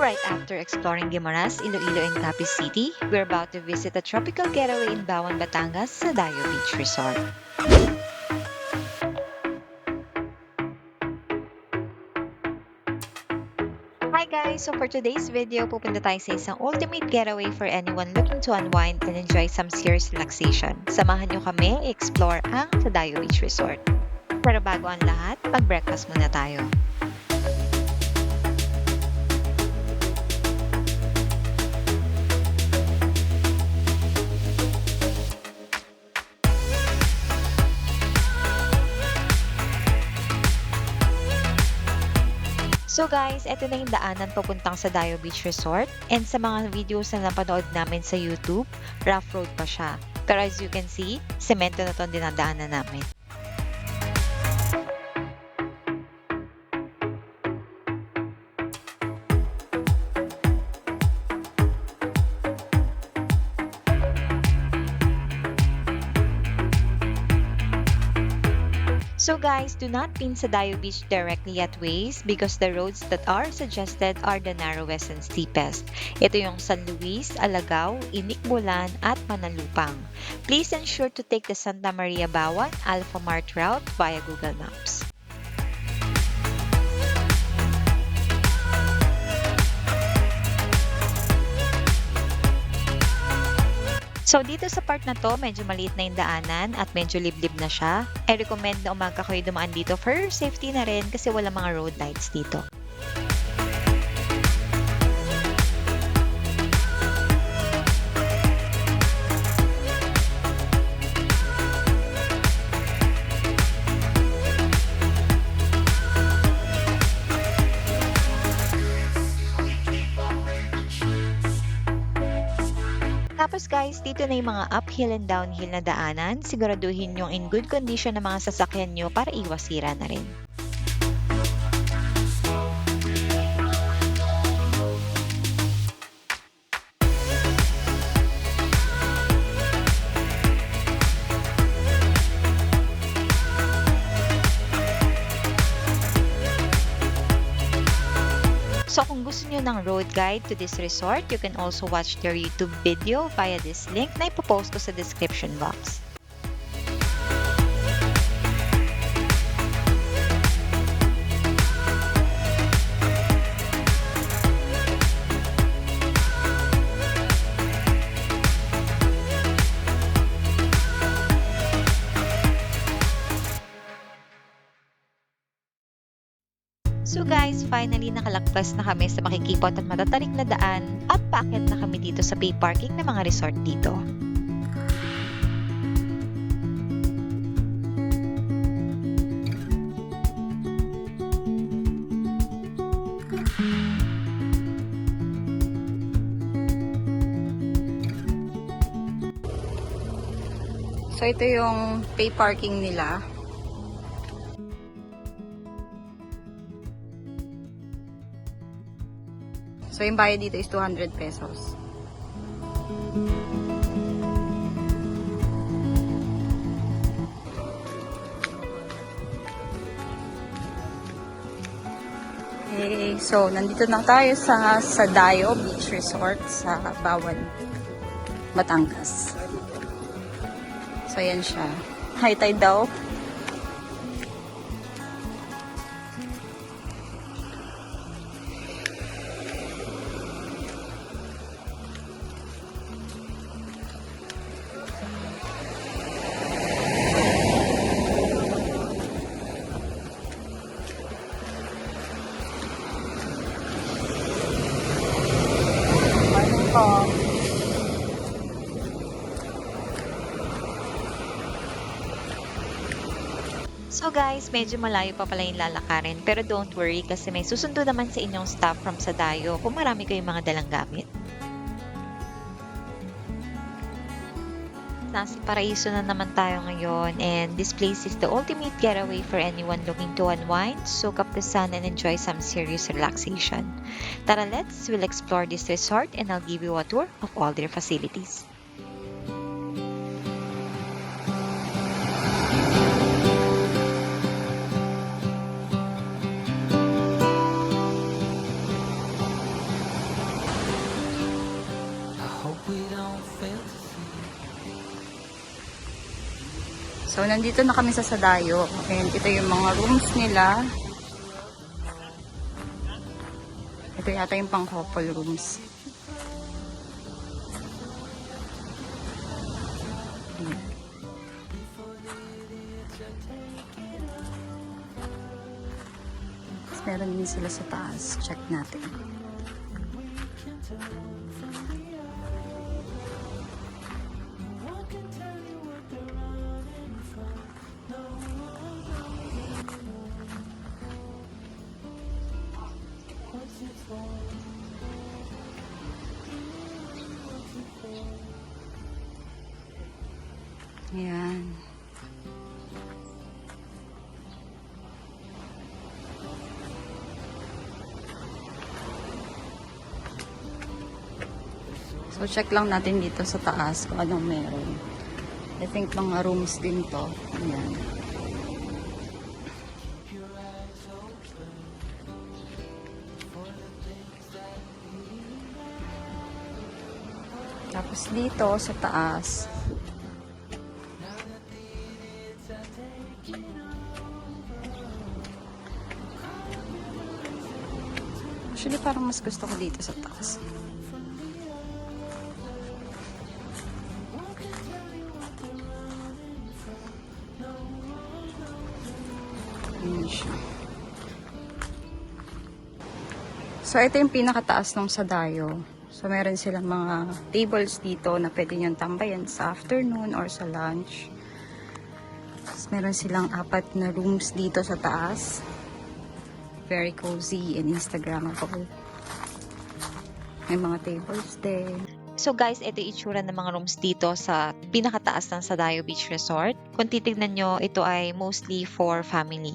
right after exploring Guimaras, Iloilo, and Capiz City, we're about to visit a tropical getaway in Bawan, Batangas sa Dayo Beach Resort. Hi guys! So for today's video, pupunta tayo sa isang ultimate getaway for anyone looking to unwind and enjoy some serious relaxation. Samahan nyo kami i-explore ang sa Dayo Beach Resort. Pero bago ang lahat, mag-breakfast muna tayo. So guys, eto na yung daanan papuntang sa Dayo Beach Resort. And sa mga videos na napanood namin sa YouTube, rough road pa siya. Pero as you can see, semento na itong dinadaanan namin. So guys, do not pin sa Dayo Beach directly at Waze because the roads that are suggested are the narrowest and steepest. Ito yung San Luis, Alagao, Inikbulan, at Manalupang. Please ensure to take the Santa Maria Bawan Alpha Mart route via Google Maps. So, dito sa part na to, medyo maliit na yung daanan at medyo liblib na siya. I recommend na umaga kayo dumaan dito for safety na rin kasi wala mga road lights dito. Tapos guys, dito na yung mga uphill and downhill na daanan. Siguraduhin yung in good condition ng mga sasakyan nyo para iwas sira na rin. So kung gusto niyo ng road guide to this resort, you can also watch their YouTube video via this link na ipopost ko sa description box. So guys, finally nakalagpas na kami sa makikipot at matatarik na daan at paakyat na kami dito sa pay parking ng mga resort dito. So ito yung pay parking nila. So, yung bayad dito is 200 pesos. Okay, so, nandito na tayo sa Dayo Beach Resort sa Bawan, Batangas. So, ayan siya. High tide daw. So guys, medyo malayo pa pala yung lalakarin pero don't worry kasi may susundo naman sa inyong staff from sa Dayo kung marami kayong mga dalang gamit. Nasa Paraiso na naman tayo ngayon and this place is the ultimate getaway for anyone looking to unwind, soak up the sun and enjoy some serious relaxation. Tara, we'll explore this resort and I'll give you a tour of all their facilities. So, nandito na kami sa Sadayo. And ito yung mga rooms nila. Ito yata yung pang couple rooms. Ayan. Tapos meron din sila sa taas. Check natin. Ayan. So, check lang natin dito sa taas kung anong meron. I think mga rooms din to. Ayan. Tapos dito sa taas, actually, parang mas gusto ko dito sa taas. Ayan siya. So, ito yung pinakataas ng Sadayo. So, meron silang mga tables dito na pwede niyong tambayan sa afternoon or sa lunch. Tapos, meron silang 4 na rooms dito sa taas. Very cozy and Instagrammable. May mga tables din. So guys, ito yung itsura ng mga rooms dito sa pinakataas ng Sadayo Beach Resort. Kung titignan nyo, ito ay mostly for family.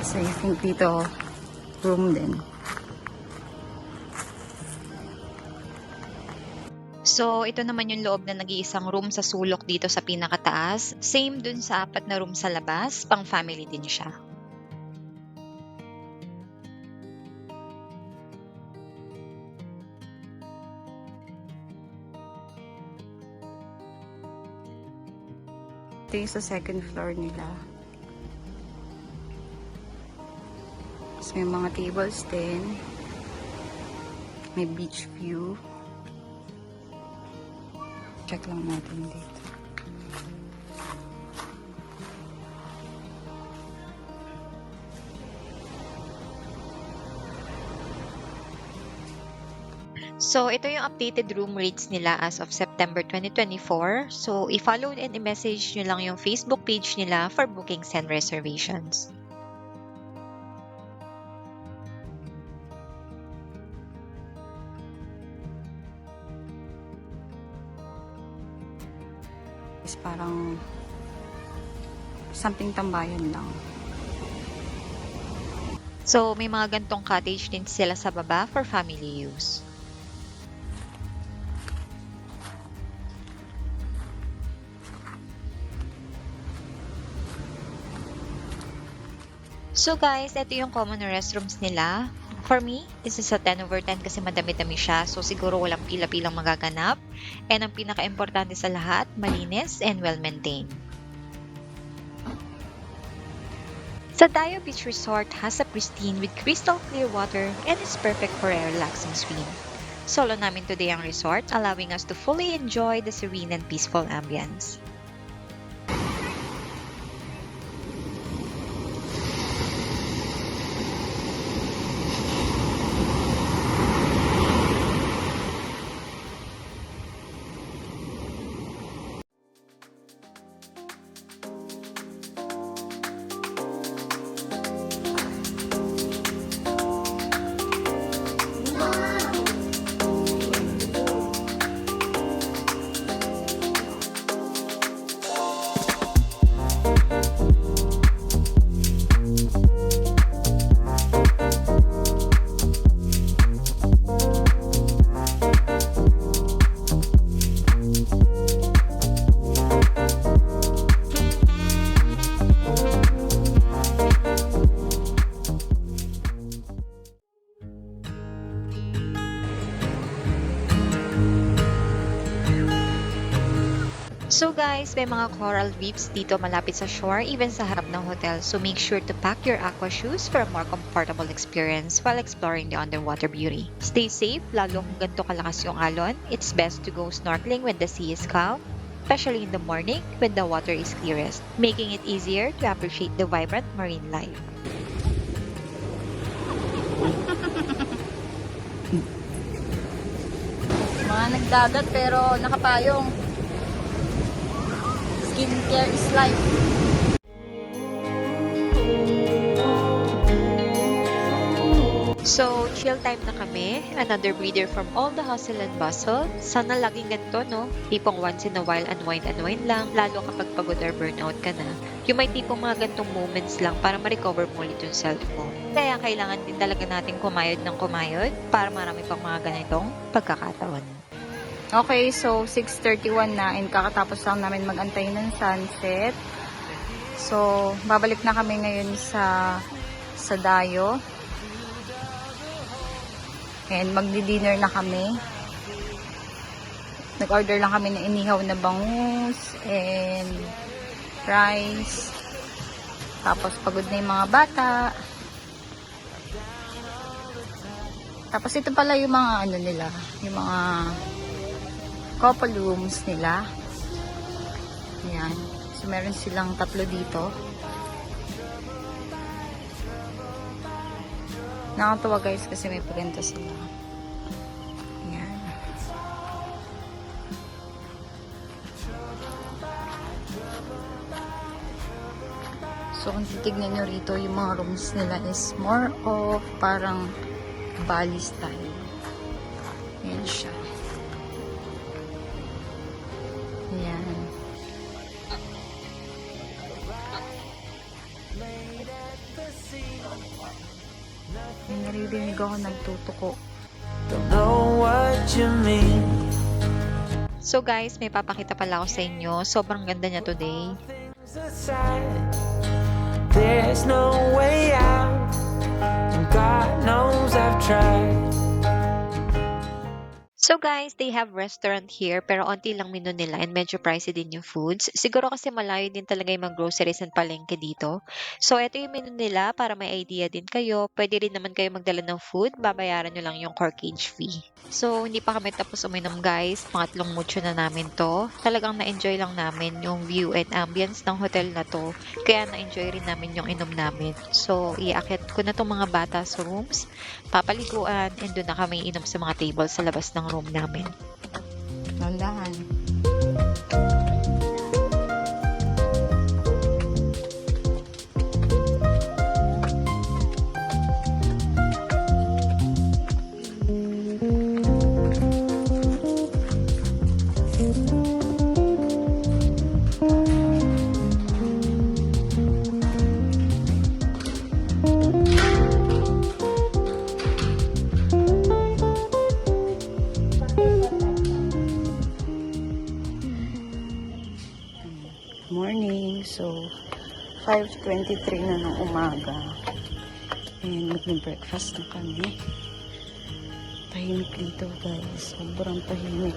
So, I think dito, room din. So, ito naman yung loob na nag-iisang room sa sulok dito sa pinakataas. Same dun sa 4 na room sa labas, pang family din siya. Ito yung sa second floor nila. Tapos may mga tables din. May beach view. Check lang natin dito. So, ito yung updated room rates nila as of September 2024. So, i-follow and i-message nyo lang yung Facebook page nila for bookings and reservations. Is parang something tambayan lang. So, may mga gantong cottage din sila sa baba for family use. So guys, ito yung common restrooms nila. For me, this is a 10/10 kasi madami-dami siya. So siguro walang pila-pilang magaganap. And ang pinaka-importante sa lahat, malinis and well-maintained. Sadayo Beach Resort has a pristine with crystal clear water and is perfect for a relaxing swim. Solo namin today ang resort, allowing us to fully enjoy the serene and peaceful ambience. So guys, may mga coral reefs dito malapit sa shore, even sa harap ng hotel. So make sure to pack your aqua shoes for a more comfortable experience while exploring the underwater beauty. Stay safe, lalo kung ganito kalakas yung alon. It's best to go snorkeling when the sea is calm, especially in the morning when the water is clearest, making it easier to appreciate the vibrant marine life. Mga nagdagat pero nakapayong. Skincare is life. So, chill time na kami. Another breather from all the hustle and bustle. Sana laging ganito, no? Tipong once in a while, unwind lang. Lalo kapag pagod or burnout ka na. Yung may tipong mga gantong moments lang para ma-recover mo ulit yung self mo. Kaya kailangan din talaga natin kumayod ng kumayod para marami pang mga ganitong pagkakataon. Okay, so 6:31 na and kakatapos lang namin mag-antay ng sunset. So, babalik na kami ngayon sa Dayo. And magdi-dinner na kami. Nag-order lang kami ng inihaw na bangus and rice. Tapos pagod na yung mga bata. Tapos ito pala yung mga ano nila, yung mga couple rooms nila. Ayan. So meron silang 3 dito. Nakakatawa guys kasi may paganda sila. Ayan. So kung titignan nyo rito, yung mga rooms nila is more of parang Bali style. Ayan siya. Ayan. May naririnig ako nagtutuko. Don't know what you mean. So guys, may papakita pala ako sa inyo. Sobrang ganda niya today. There's no way out, and God knows I've tried. So guys, they have restaurant here pero onti lang menu nila and medyo pricey din yung foods. Siguro kasi malayo din talaga yung mag-groceries and palengke dito. So ito yung menu nila para may idea din kayo. Pwede rin naman kayo magdala ng food, babayaran nyo lang yung corkage fee. So hindi pa kami tapos uminom guys, pangatlong mucho na namin to. Talagang na-enjoy lang namin yung view and ambience ng hotel na to. Kaya na-enjoy rin namin yung inom namin. So iakyat ko na tong mga bata sa rooms, papaliguan, and doon na kami inom sa mga table sa labas ng room namin. Landahan. Morning. So, 5:23 na ng umaga. And mag-breakfast na kami. Tahimik dito guys. Sobrang tahimik.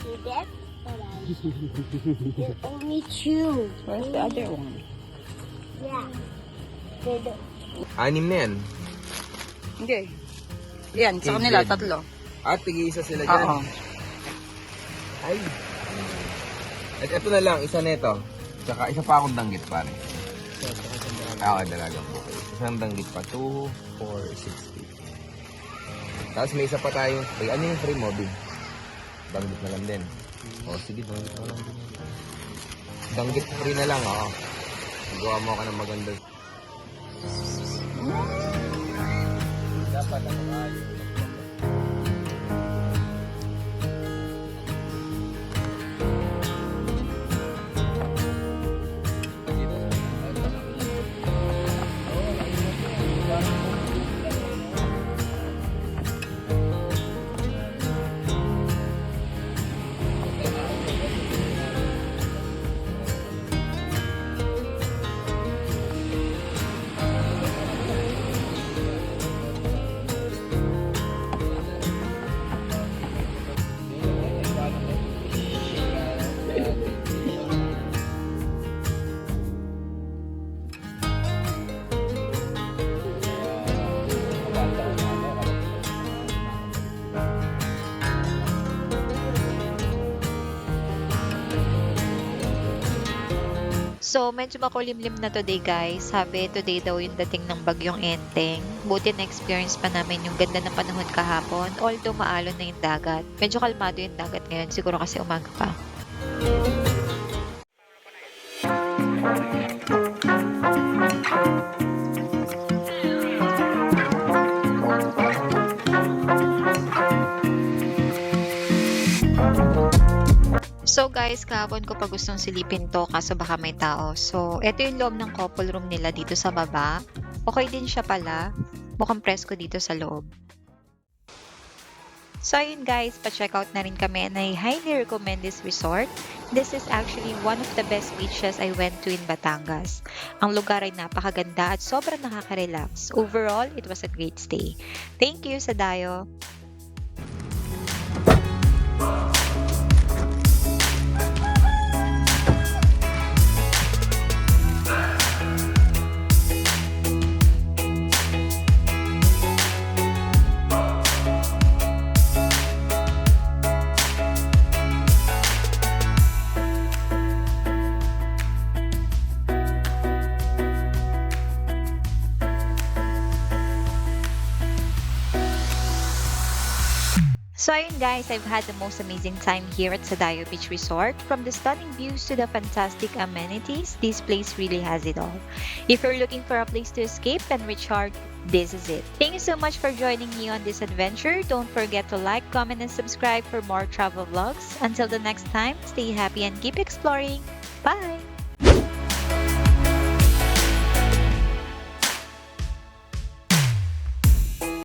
See that? There's only two. Where's the other one? Yeah. They don't. Anim na yan. Hindi. Yan, sa kanila, 3. At tig-isa sila dyan. Oo. Ay. At ito na lang, isa nito. Tsaka isa pa akong danggit pare. Ako, dalagang bukay. Isang danggit pa. 2, 4, 60. Tapos may isa pa tayong free. Ano yung free mo, Big? Danggit na lang din. O, sige, danggit na lang din. Danggit free na lang, oo. Gawa mo ka ng maganda. Dapat ano kayo. So, medyo makulimlim na today guys. Sabi, today daw yung dating ng bagyong Enteng. Buti na-experience pa namin yung ganda ng panahon kahapon. Although maalon na yung dagat. Medyo kalmado yung dagat ngayon. Siguro kasi umaga pa. So guys, kahapon ko pa gustong silipin to kaso baka may tao. So, eto yung loob ng couple room nila dito sa baba. Okay din siya pala. Mukhang presko dito sa loob. So ayun guys, pa-check out na rin kami and I highly recommend this resort. This is actually one of the best beaches I went to in Batangas. Ang lugar ay napakaganda at sobrang nakaka-relax. Overall, it was a great stay. Thank you sa Dayo! So ayun guys, I've had the most amazing time here at Sadayo Beach Resort. From the stunning views to the fantastic amenities, this place really has it all. If you're looking for a place to escape and recharge, this is it. Thank you so much for joining me on this adventure. Don't forget to like, comment, and subscribe for more travel vlogs. Until the next time, stay happy and keep exploring. Bye!